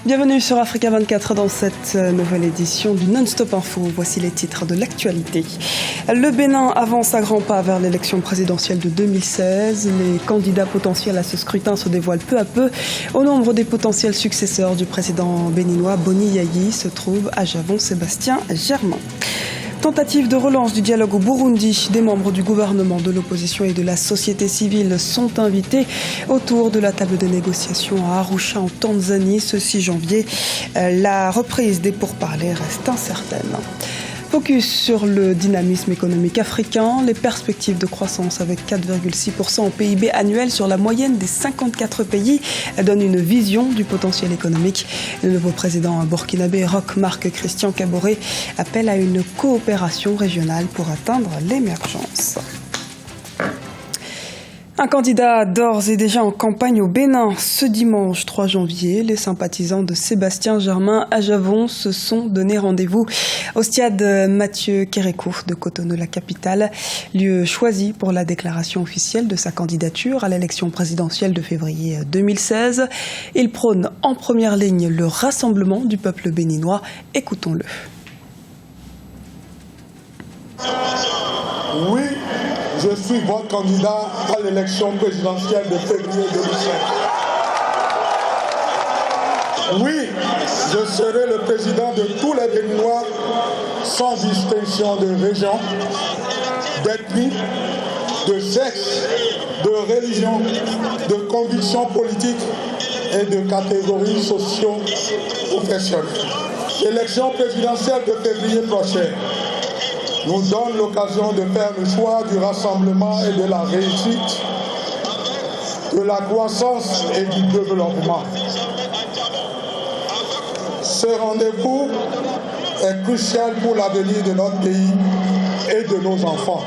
Bienvenue sur Africa 24 dans cette nouvelle édition du Non-Stop Info. Voici les titres de l'actualité. Le Bénin avance à grands pas vers l'élection présidentielle de 2016. Les candidats potentiels à ce scrutin se dévoilent peu à peu. Au nombre des potentiels successeurs du président béninois Boni Yayi se trouve à Javon Sébastien Germain. Tentative de relance du dialogue au Burundi. Des membres du gouvernement, de l'opposition et de la société civile sont invités autour de la table de négociation à Arusha en Tanzanie ce 6 janvier. La reprise des pourparlers reste incertaine. Focus sur le dynamisme économique africain, les perspectives de croissance avec 4,6% en PIB annuel sur la moyenne des 54 pays donnent une vision du potentiel économique. Le nouveau président burkinabé Roch Marc Christian Kaboré appelle à une coopération régionale pour atteindre l'émergence. Un candidat d'ores et déjà en campagne au Bénin. Ce dimanche 3 janvier, les sympathisants de Sébastien Germain à Javon se sont donné rendez-vous au stade Mathieu Kérékou de Cotonou, la capitale, lieu choisi pour la déclaration officielle de sa candidature à l'élection présidentielle de février 2016. Il prône en première ligne le rassemblement du peuple béninois. Écoutons-le. Oui, je suis votre candidat à l'élection présidentielle de février 2016. Oui, je serai le président de tous les Béninois sans distinction de région, d'ethnie, de sexe, de religion, de conviction politique et de catégorie socio-professionnelle. L'élection présidentielle de février prochain nous donne l'occasion de faire le choix du rassemblement et de la réussite, de la croissance et du développement. Ce rendez-vous est crucial pour l'avenir de notre pays et de nos enfants.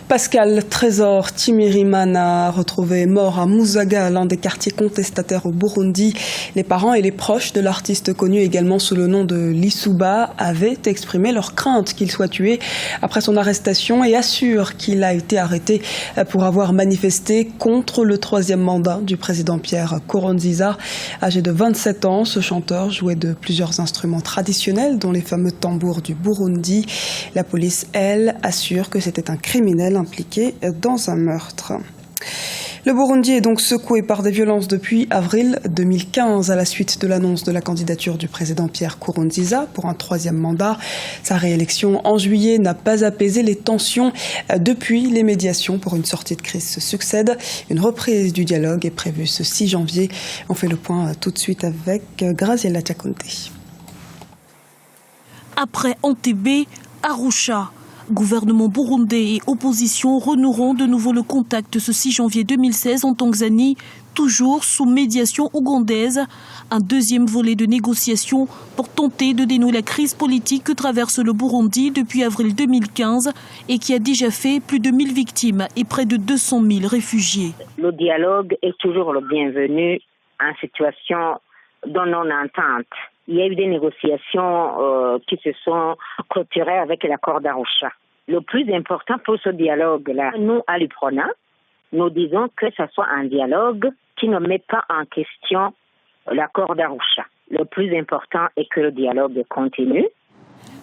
Pascal Trésor Timirimana, retrouvé mort à Musaga, l'un des quartiers contestataires au Burundi. Les parents et les proches de l'artiste connu également sous le nom de Lissouba avaient exprimé leur crainte qu'il soit tué après son arrestation et assurent qu'il a été arrêté pour avoir manifesté contre le 3e mandat du président Pierre Nkurunziza. Âgé de 27 ans, ce chanteur jouait de plusieurs instruments traditionnels, dont les fameux tambours du Burundi. La police, elle, assure que c'était un criminel impliqué dans un meurtre. Le Burundi est donc secoué par des violences depuis avril 2015 à la suite de l'annonce de la candidature du président Pierre Nkurunziza pour un 3e mandat. Sa réélection en juillet n'a pas apaisé les tensions. Depuis, les médiations pour une sortie de crise se succèdent. Une reprise du dialogue est prévue ce 6 janvier. On fait le point tout de suite avec Graziella Giaconte. Après Entebbe, Arusha. Gouvernement burundais et opposition renoueront de nouveau le contact ce 6 janvier 2016 en Tanzanie, toujours sous médiation ougandaise. Un 2e volet de négociations pour tenter de dénouer la crise politique que traverse le Burundi depuis avril 2015 et qui a déjà fait plus de 1000 victimes et près de 200 000 réfugiés. Le dialogue est toujours le bienvenu en situation de non-entente. Il y a eu des négociations qui se sont clôturées avec l'accord d'Arusha. Le plus important pour ce dialogue-là, nous, à l'UPRONA, nous disons que ce soit un dialogue qui ne met pas en question l'accord d'Arusha. Le plus important est que le dialogue continue.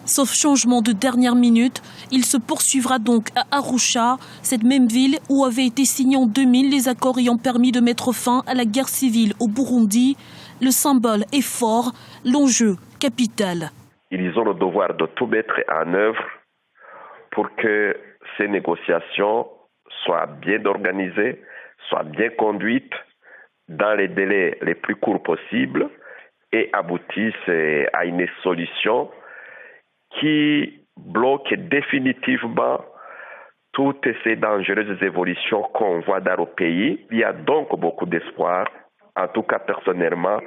Sauf changement de dernière minute, il se poursuivra donc à Arusha, cette même ville où avaient été signés en 2000 les accords ayant permis de mettre fin à la guerre civile au Burundi. Le symbole est fort, l'enjeu capital. Ils ont le devoir de tout mettre en œuvre pour que ces négociations soient bien organisées, soient bien conduites dans les délais les plus courts possibles et aboutissent à une solution qui bloque définitivement toutes ces dangereuses évolutions qu'on voit dans le pays. Il y a donc beaucoup d'espoir. En tout cas, personnellement,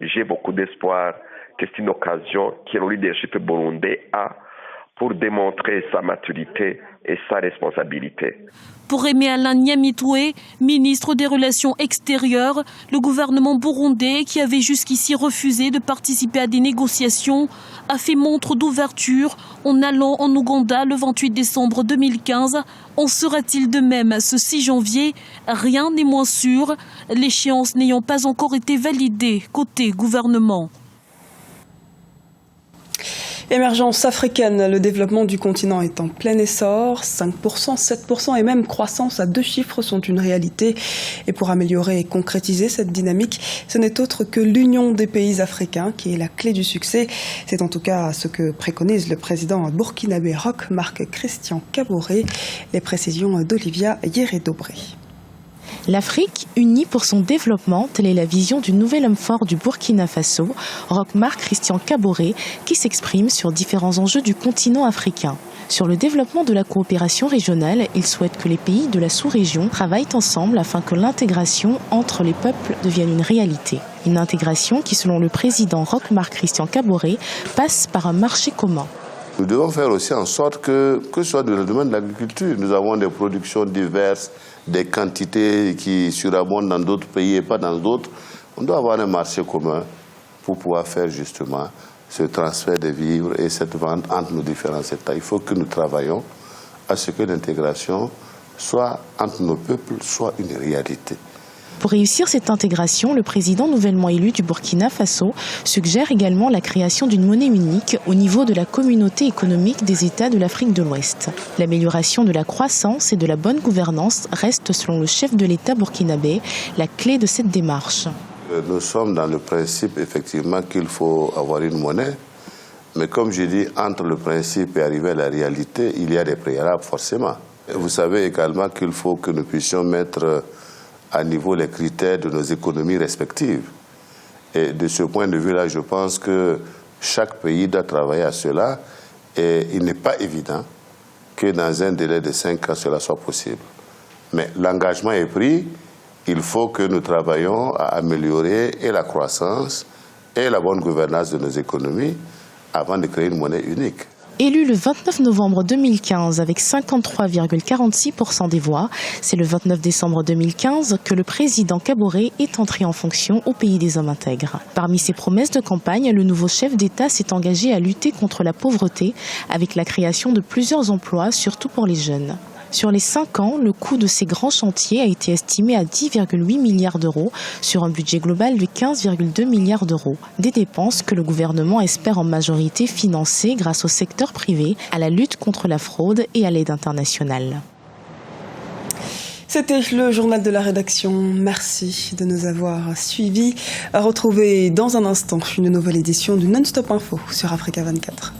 j'ai beaucoup d'espoir que c'est une occasion que le leadership burundais a pour démontrer sa maturité et sa responsabilité. Pour Aimé Alain Nyamitwe, ministre des Relations extérieures, le gouvernement burundais, qui avait jusqu'ici refusé de participer à des négociations, a fait montre d'ouverture en allant en Ouganda le 28 décembre 2015. En sera-t-il de même ce 6 janvier? Rien n'est moins sûr, l'échéance n'ayant pas encore été validée côté gouvernement. Émergence africaine, le développement du continent est en plein essor. 5%, 7% et même croissance à 2 chiffres sont une réalité. Et pour améliorer et concrétiser cette dynamique, ce n'est autre que l'union des pays africains qui est la clé du succès. C'est en tout cas ce que préconise le président burkinabé Roch Marc Christian Kaboré. Les précisions d'Olivia Yéré-Dobré. L'Afrique unie pour son développement, telle est la vision du nouvel homme fort du Burkina Faso, Roch Marc Christian Kaboré, qui s'exprime sur différents enjeux du continent africain. Sur le développement de la coopération régionale, il souhaite que les pays de la sous-région travaillent ensemble afin que l'intégration entre les peuples devienne une réalité. Une intégration qui, selon le président Roch Marc Christian Kaboré, passe par un marché commun. Nous devons faire aussi en sorte que ce soit dans le domaine de l'agriculture, nous avons des productions diverses, des quantités qui surabondent dans d'autres pays et pas dans d'autres. On doit avoir un marché commun pour pouvoir faire justement ce transfert de vivres et cette vente entre nos différents États. Il faut que nous travaillions à ce que l'intégration soit entre nos peuples soit une réalité. Pour réussir cette intégration, le président nouvellement élu du Burkina Faso suggère également la création d'une monnaie unique au niveau de la communauté économique des États de l'Afrique de l'Ouest. L'amélioration de la croissance et de la bonne gouvernance reste, selon le chef de l'État burkinabé, la clé de cette démarche. Nous sommes dans le principe effectivement qu'il faut avoir une monnaie, mais comme je dis, entre le principe et arriver à la réalité, il y a des préalables forcément. Vous savez également qu'il faut que nous puissions mettre à niveau les critères de nos économies respectives. Et de ce point de vue-là, je pense que chaque pays doit travailler à cela et il n'est pas évident que dans un délai de 5 ans, cela soit possible. Mais l'engagement est pris, il faut que nous travaillions à améliorer et la croissance et la bonne gouvernance de nos économies avant de créer une monnaie unique. Élu le 29 novembre 2015 avec 53,46% des voix, c'est le 29 décembre 2015 que le président Kaboré est entré en fonction au pays des hommes intègres. Parmi ses promesses de campagne, le nouveau chef d'État s'est engagé à lutter contre la pauvreté avec la création de plusieurs emplois, surtout pour les jeunes. Sur les 5 ans, le coût de ces grands chantiers a été estimé à 10,8 milliards d'euros sur un budget global de 15,2 milliards d'euros. Des dépenses que le gouvernement espère en majorité financer grâce au secteur privé, à la lutte contre la fraude et à l'aide internationale. C'était le journal de la rédaction. Merci de nous avoir suivis. À retrouver dans un instant une nouvelle édition du Non-Stop Info sur Africa 24.